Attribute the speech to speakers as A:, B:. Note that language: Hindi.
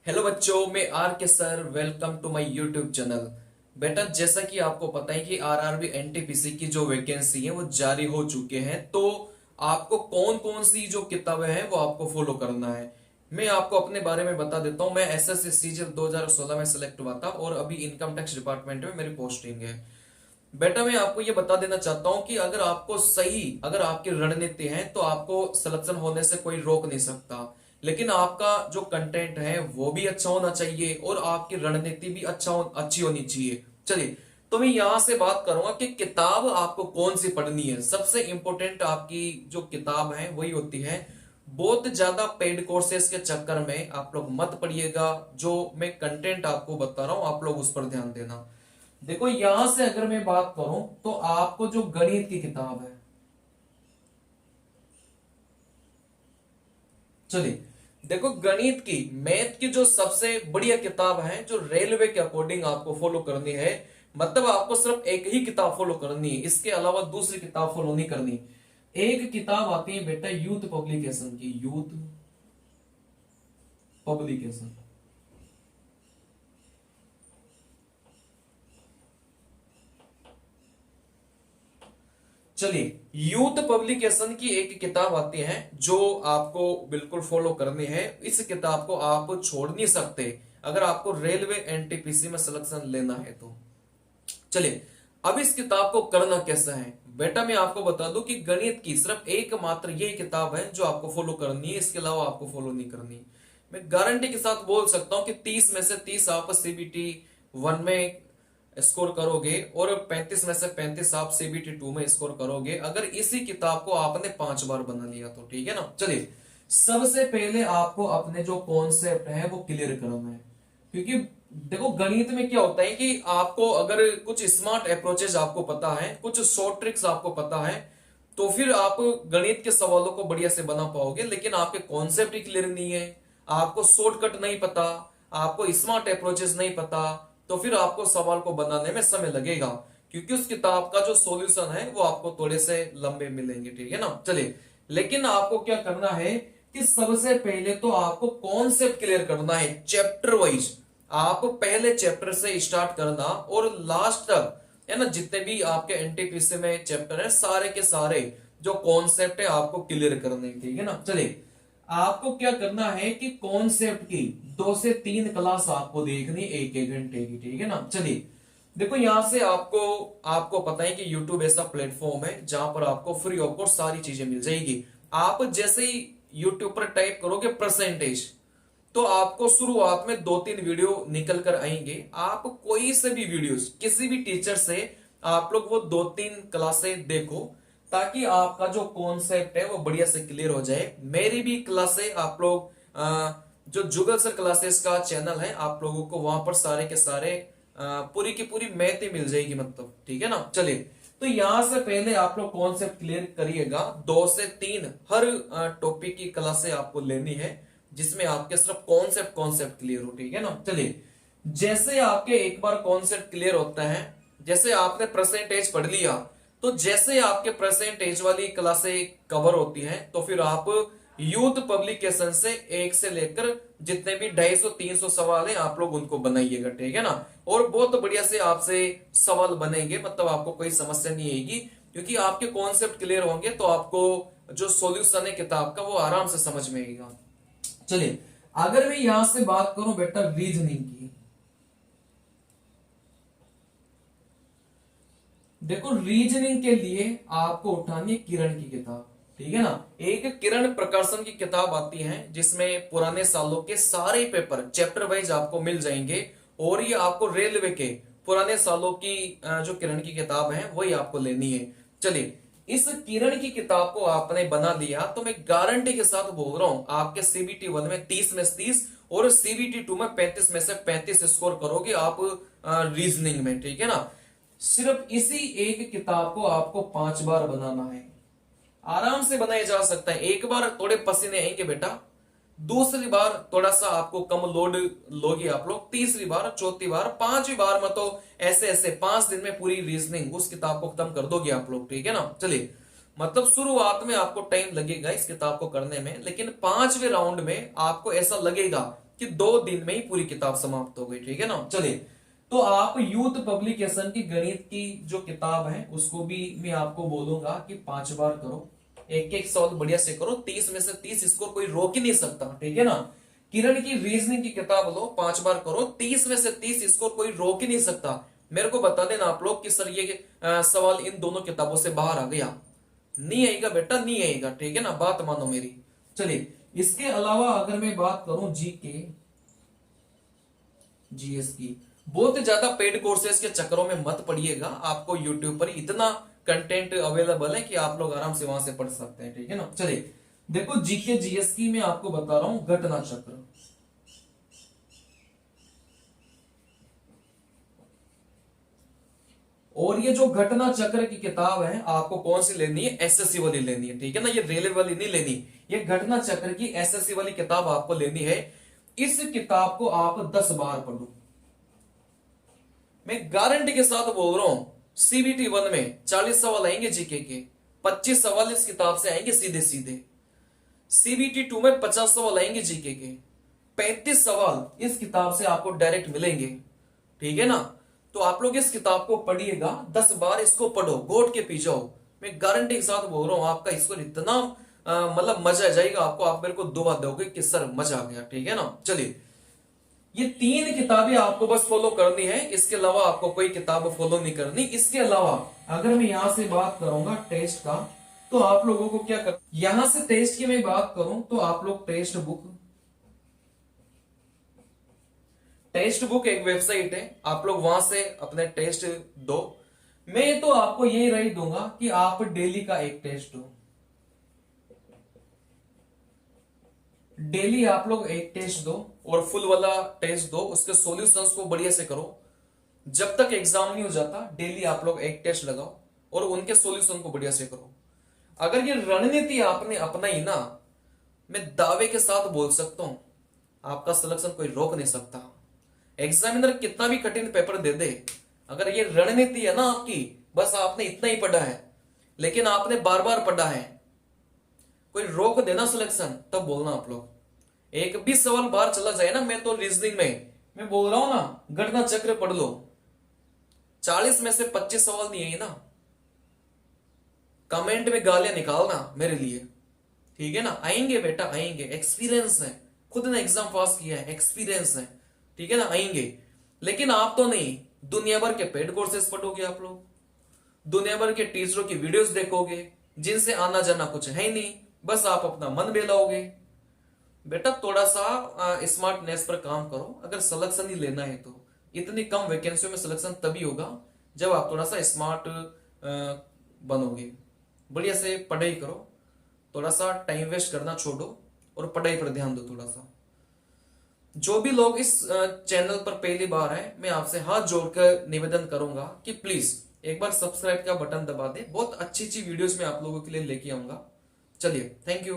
A: हेलो बच्चों, मैं R K sir. Welcome to my YouTube channel. बेटा, जैसा कि आपको पता है कि आरआरबी एनटीपीसी की जो वैकेंसी है वो जारी हो चुके हैं, तो आपको कौन कौन सी जो किताबें हैं वो आपको फॉलो करना है। मैं आपको अपने बारे में बता देता हूँ। मैं एसएससी सीजीएल 2016 में सिलेक्ट हुआ था और अभी इनकम टैक्स डिपार्टमेंट में मेरी पोस्टिंग है। बेटा, मैं आपको ये बता देना चाहता हूं कि अगर आपकी रणनीति है तो आपको सिलेक्शन होने से कोई रोक नहीं सकता। लेकिन आपका जो कंटेंट है वो भी अच्छा होना चाहिए और आपकी रणनीति भी अच्छी होनी चाहिए। चलिए, तो मैं यहां से बात करूंगा कि किताब आपको कौन सी पढ़नी है। सबसे इंपॉर्टेंट आपकी जो किताब है वही होती है। बहुत ज्यादा पेड कोर्सेज के चक्कर में आप लोग मत पढ़िएगा। जो मैं कंटेंट आपको बता रहा हूं आप लोग उस पर ध्यान देना। देखो, यहां से अगर मैं बात करूं तो आपको जो गणित की किताब है, चलिए देखो, गणित की मैथ की जो सबसे बढ़िया किताब है जो रेलवे के अकॉर्डिंग आपको फॉलो करनी है। मतलब आपको सिर्फ एक ही किताब फॉलो करनी है, इसके अलावा दूसरी किताब फॉलो नहीं करनी। एक किताब आती है बेटा यूथ पब्लिकेशन की, यूथ पब्लिकेशन। चलिए, यूथ पब्लिकेशन की एक किताब आती है जो आपको बिल्कुल फॉलो करनी है। इस किताब को आप छोड़ नहीं सकते अगर आपको रेलवे एनटीपीसी में सिलेक्शन लेना है तो। चलिए, अब इस किताब को करना कैसा है बेटा, मैं आपको बता दूं कि गणित की सिर्फ एकमात्र यही किताब है जो आपको फॉलो करनी है, इसके अलावा आपको फॉलो नहीं करनी। मैं गारंटी के साथ बोल सकता हूं कि 30 में से 30 आप सीबीटी 1 में स्कोर करोगे और 35 में से 35 आप सीबीटी 2 में स्कोर करोगे अगर इसी किताब को आपने 5 बार बना लिया तो। ठीक है ना। चलिए, सबसे पहले आपको अपने जो कॉन्सेप्ट है वो क्लियर करना है। क्योंकि देखो, गणित में क्या होता है कि आपको अगर कुछ स्मार्ट अप्रोचेज आपको पता है, कुछ शॉर्ट ट्रिक्स आपको पता है, तो फिर आप गणित के सवालों को बढ़िया से बना पाओगे। लेकिन आपके कॉन्सेप्ट ही क्लियर नहीं है, आपको शॉर्टकट नहीं पता, आपको स्मार्ट अप्रोचेस नहीं पता, तो फिर आपको सवाल को बनाने में समय लगेगा। क्योंकि उस किताब का जो सॉल्यूशन है वो आपको थोड़े से लंबे मिलेंगे। ठीक है ना। चलिए, लेकिन आपको क्या करना है कि सबसे पहले तो आपको कॉन्सेप्ट क्लियर करना है चैप्टर वाइज। आप पहले चैप्टर से स्टार्ट करना और लास्ट तक, है ना, जितने भी आपके एनटीपीसी में चैप्टर है सारे के सारे जो कॉन्सेप्ट है आपको क्लियर करने हैं। ठीक है ना। चलिए, आपको क्या करना है कि कॉन्सेप्ट की 2 से 3 क्लास आपको देखनी एक एक घंटे की। ठीक है ना। चलिए, देखो, यहां से आपको आपको पता है कि YouTube ऐसा प्लेटफॉर्म है जहां पर आपको फ्री ऑफ कॉस्ट सारी चीजें मिल जाएगी। आप जैसे ही YouTube पर टाइप करोगे परसेंटेज, तो आपको शुरुआत में 2-3 वीडियो निकल कर आएंगे। आप कोई से भी वीडियोस किसी भी टीचर से आप लोग वो 2-3 क्लासें देखो, ताकि आपका जो कॉन्सेप्ट है वो बढ़िया से क्लियर हो जाए। मेरी भी क्लासें आप लोग जो जुगल सर क्लासेस का चैनल है, आप लोगों को वहां पर सारे के सारे पूरी की पूरी मैथ ही मिल जाएगी, मतलब। ठीक है ना। चलिए, तो यहां से पहले आप लोग कॉन्सेप्ट क्लियर करिएगा। 2 से 3 हर टॉपिक की क्लासें आपको लेनी है जिसमें आपके सिर्फ कॉन्सेप्ट कॉन्सेप्ट क्लियर हो। ठीक है ना। चलिए, जैसे आपके एक बार कॉन्सेप्ट क्लियर होता है, जैसे आपने परसेंटेज पढ़ लिया, तो जैसे आपके परसेंटेज वाली क्लासें कवर होती हैं तो फिर आप यूथ पब्लिकेशन से 1 से लेकर जितने भी 250-300 सवाल हैं आप लोग उनको बनाइएगा। ठीक है ना। और बहुत बढ़िया से आपसे सवाल बनेंगे, मतलब आपको कोई समस्या नहीं आएगी। क्योंकि आपके कॉन्सेप्ट क्लियर होंगे तो आपको जो सॉल्यूशन है किताब का वो आराम से समझ में आएगा। चलिए, अगर मैं यहां से बात करूं बेटा रीजनिंग की, देखो, रीजनिंग के लिए आपको उठानी है किरण की किताब। ठीक है ना। एक किरण प्रकाशन की किताब आती है जिसमें पुराने सालों के सारे पेपर चैप्टर वाइज आपको मिल जाएंगे। और ये आपको रेलवे के पुराने सालों की जो किरण की किताब है वही आपको लेनी है। चलिए, इस किरण की किताब को आपने बना लिया तो मैं गारंटी के साथ बोल रहा हूं आपके सीबीटी 1 में 30 में से 30 और सीबीटी 2 में 35 में से 35 स्कोर करोगे आप रीजनिंग में। ठीक है ना। सिर्फ इसी एक किताब को आपको 5 बार बनाना है। आराम से बनाया जा सकता है। एक बार थोड़े पसीने आएंगे बेटा, दूसरी बार थोड़ा सा आपको कम लोड लोगे आप लोग, तीसरी बार, चौथी बार, 5वीं बार में तो ऐसे ऐसे 5 दिन में पूरी रीजनिंग उस किताब को खत्म कर दोगे आप लोग। ठीक है ना। चलिए, मतलब शुरुआत में आपको टाइम लगेगा इस किताब को करने में, लेकिन 5वें राउंड में आपको ऐसा लगेगा कि 2 दिन में ही पूरी किताब समाप्त हो गई, ठीक है ना। चलिए, तो आप यूथ पब्लिकेशन की गणित की जो किताब है उसको भी मैं आपको बोलूंगा कि 5 बार करो, एक एक सवाल बढ़िया से करो, 30 में से 30 स्कोर कोई रोक ही नहीं सकता, ठीक है ना। किरण की रीजनिंग की किताब लो, 5 बार करो, 30 में से 30 स्कोर कोई रोक ही नहीं सकता। मेरे को बता देना आप लोग कि सर ये सवाल इन दोनों किताबों से बाहर आ गया, नहीं आएगा बेटा, नहीं आएगा, ठीक है ना, बात मानो मेरी। चलिए, इसके अलावा अगर मैं बात करूं जीके जीएस की, बहुत ज्यादा पेड कोर्सेज के चक्करों में मत पड़िएगा, आपको यूट्यूब पर इतना कंटेंट अवेलेबल है कि आप लोग आराम से वहां से पढ़ सकते हैं, ठीक है ना। चलिए, देखो जीके जीएस की मैं आपको बता रहा हूं घटना चक्र। और ये जो घटना चक्र की किताब है आपको कौन सी लेनी है, एसएससी वाली लेनी है, ठीक है ना, ये रेलवे वाली नहीं लेनी, ये घटना चक्र की एसएससी वाली किताब आपको लेनी है। इस किताब को आप 10 बार पढ़ो, मैं गारंटी के साथ बोल रहा हूं। सीबीटी 1 में 40 सवाल आएंगे जीके के, 25 सवाल इस किताब से आएंगे सीधे सीधे। सीबीटी 2 में 50 सवाल आएंगे जीके के, 35 सवाल इस किताब से आपको डायरेक्ट मिलेंगे, ठीक है ना। तो आप लोग इस किताब को पढ़िएगा, 10 बार इसको पढ़ो, घोट के पी जाओ, मैं गारंटी के साथ बोल रहा हूं, आपका इसको इतना मतलब मजा आ जाएगा आपको, आप मेरे को दुआ दोगे कि सर मजा आ गया, ठीक है ना। चलिए, ये 3 किताबें आपको बस फॉलो करनी है, इसके अलावा आपको कोई किताब फॉलो नहीं करनी। इसके अलावा अगर मैं यहां से बात करूंगा टेस्ट का, तो आप लोगों को क्या कर, यहां से टेस्ट की मैं बात करूं तो आप लोग टेस्ट बुक एक वेबसाइट है, आप लोग वहां से अपने टेस्ट दो। मैं तो आपको यही राय दूंगा कि आप डेली का एक टेस्ट दो, डेली आप लोग एक टेस्ट दो और फुल वाला टेस्ट दो, उसके सॉल्यूशंस को बढ़िया से करो। जब तक एग्जाम नहीं हो जाता डेली आप लोग एक टेस्ट लगाओ और उनके सॉल्यूशन को बढ़िया से करो। अगर ये रणनीति आपने अपनाई ना, मैं दावे के साथ बोल सकता हूं आपका सिलेक्शन कोई रोक नहीं सकता। एग्जामिनर कितना भी कठिन पेपर दे दे, अगर ये रणनीति है ना आपकी, बस आपने इतना ही पढ़ा है लेकिन आपने बार बार पढ़ा है, कोई रोक देना सिलेक्शन, तब बोलना आप लोग। एक भी सवाल बाहर चला जाए ना, मैं तो रीजनिंग में मैं बोल रहा हूं ना, घटना चक्र पढ़ लो, 40 में से 25 सवाल नहीं है ना, कमेंट में गालियां निकालना मेरे लिए, ठीक है ना। आएंगे बेटा आएंगे, एक्सपीरियंस है, खुद ने एग्जाम पास किया है, एक्सपीरियंस है, ठीक है ना, आएंगे। लेकिन आप तो नहीं, दुनिया भर के पेड कोर्सेज पढ़ोगे आप लोग, दुनिया भर के टीचरों की वीडियोस देखोगे जिनसे आना जाना कुछ है ही नहीं, बस आप अपना मन बहलाओगे। बेटा थोड़ा सा स्मार्टनेस पर काम करो, अगर सिलेक्शन ही लेना है तो। इतनी कम वैकेंसियों में सिलेक्शन तभी होगा जब आप थोड़ा सा स्मार्ट बनोगे। बढ़िया से पढ़ाई करो, थोड़ा सा टाइम वेस्ट करना छोड़ो और पढ़ाई पर ध्यान दो थोड़ा सा। जो भी लोग इस चैनल पर पहली बार है, मैं आपसे हाथ जोड़कर निवेदन करूंगा कि प्लीज एक बार सब्सक्राइब का बटन दबा दे, बहुत अच्छी अच्छी वीडियोस मैं आप लोगों के लिए लेके आऊंगा। चलिए, थैंक यू।